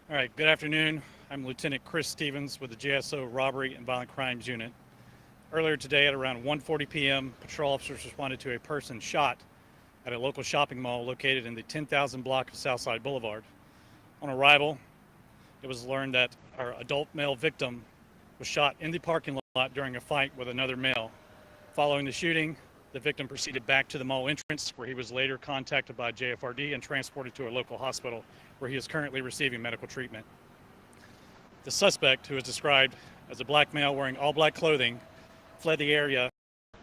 All right, good afternoon. I'm Lieutenant Chris Stevens with the JSO Robbery and Violent Crimes Unit. Earlier today at around 1:40 p.m., patrol officers responded to a person shot at a local shopping mall located in the 10,000 block of Southside Boulevard. On arrival, it was learned that our adult male victim was shot in the parking lot during a fight with another male. Following the shooting, the victim proceeded back to the mall entrance, where he was later contacted by JFRD and transported to a local hospital, where he is currently receiving medical treatment. The suspect, who is described as a black male wearing all black clothing, fled the area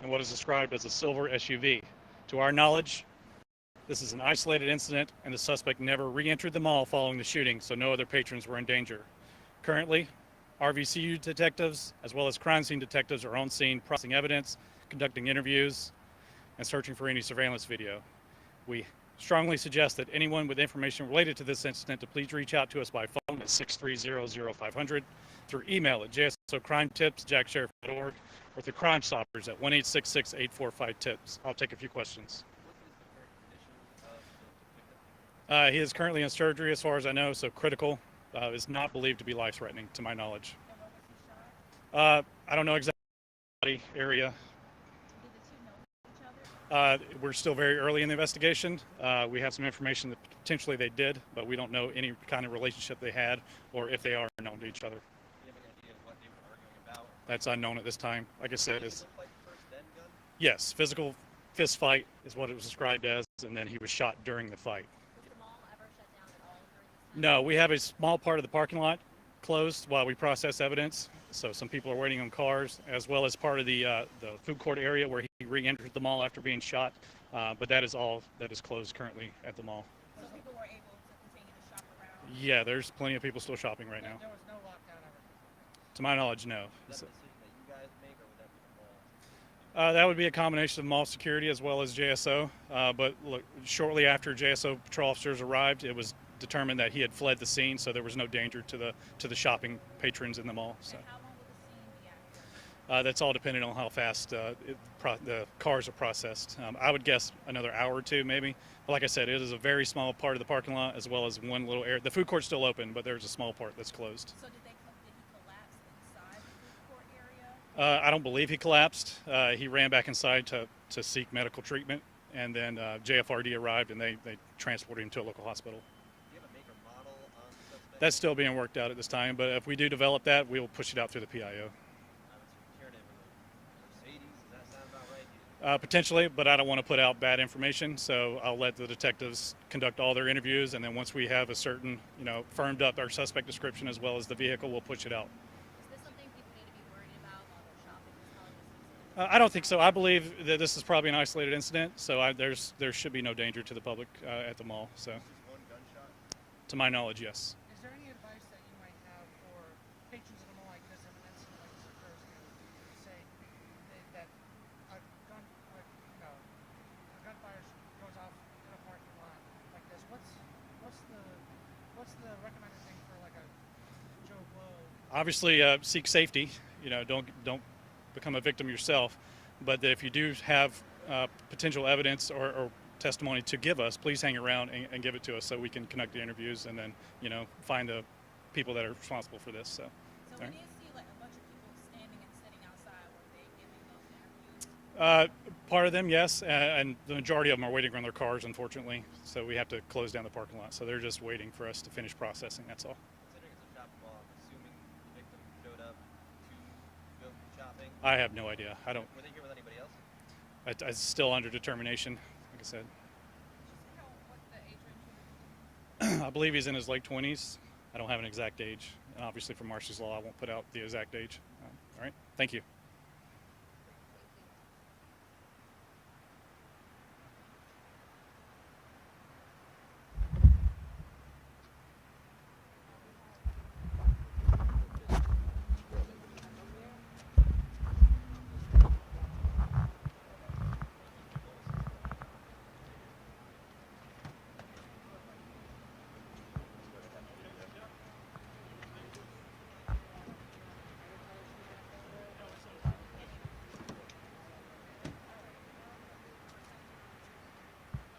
in what is described as a silver SUV. To our knowledge, this is an isolated incident, and the suspect never re-entered the mall following the shooting, so no other patrons were in danger. Currently, RVCU detectives, as well as crime scene detectives, are on scene processing evidence, conducting interviews, and searching for any surveillance video. We strongly suggest that anyone with information related to this incident to please reach out to us by phone at 630-0500, through email at jsocrimetips@jacksheriff.org, or through Crime Stoppers at 1-866-845-TIPS. I'll take a few questions. He is currently in surgery, as far as I know, so critical. Is not believed to be life-threatening, to my knowledge. I don't know exactly area. We're still very early in the investigation. We have some information that potentially they did, but we don't know any kind of relationship they had or if they are known to each other. That's unknown at this time. Like I said, yes, physical fist fight is what it was described as, and then he was shot during the fight. No, we have a small part of the parking lot closed while we process evidence. So some people are waiting on cars, as well as part of the food court area where he re-entered the mall after being shot. But that is all that is closed currently at the mall. So people were able to continue to shop around? Yeah, there's plenty of people still shopping right now. There was no lockdown ever? To my knowledge, no. Is that a decision that you guys make, or would that be the mall? That would be a combination of mall security as well as JSO. But look, shortly after JSO patrol officers arrived, it was determined that he had fled the scene, so there was no danger to the shopping patrons in the mall. So. And how long will the scene be active? That's all dependent on how fast the cars are processed. I would guess another hour or two, maybe. But like I said, it is a very small part of the parking lot, as well as one little area. The food court's still open, but there's a small part that's closed. So did he collapse inside the food court area? I don't believe he collapsed. He ran back inside to seek medical treatment, and then JFRD arrived, and they transported him to a local hospital. Do you have a make or model on the suspect? That's still being worked out at this time, but if we do develop that, we will push it out through the PIO. Mercedes, does that sound about right? Potentially, but I don't want to put out bad information, so I'll let the detectives conduct all their interviews, and then once we have a certain, firmed up our suspect description as well as the vehicle, we'll push it out. Is this something people need to be worried about while they're shopping this holiday season? I don't think so. I believe that this is probably an isolated incident, so there should be no danger to the public at the mall. So, Just one gunshot? to my knowledge, yes. Is there any advice that you might have for patrons of the mall like this if an incident like this occurs? Say that a gunfire goes off in a parking lot like this. What's the recommended thing for like a Joe Blow? Obviously, seek safety. Don't become a victim yourself. But if you do have potential evidence or testimony to give us, please hang around and give it to us so we can conduct the interviews and then find the people that are responsible for this. So So when you see like a bunch of people standing and sitting outside, were they giving those interviews? part of them, yes, and the majority of them are waiting on their cars, unfortunately. So we have to close down the parking lot. So they're just waiting for us to finish processing. That's all. Considering it's a shopping mall, I'm assuming the victim showed up to go shopping. I have no idea. I don't. Were they here with anybody else? It's still under determination. Like I said, What's the age range? I believe he's in his late 20s. I don't have an exact age. And obviously, for Marcy's Law, I won't put out the exact age. All right. Thank you.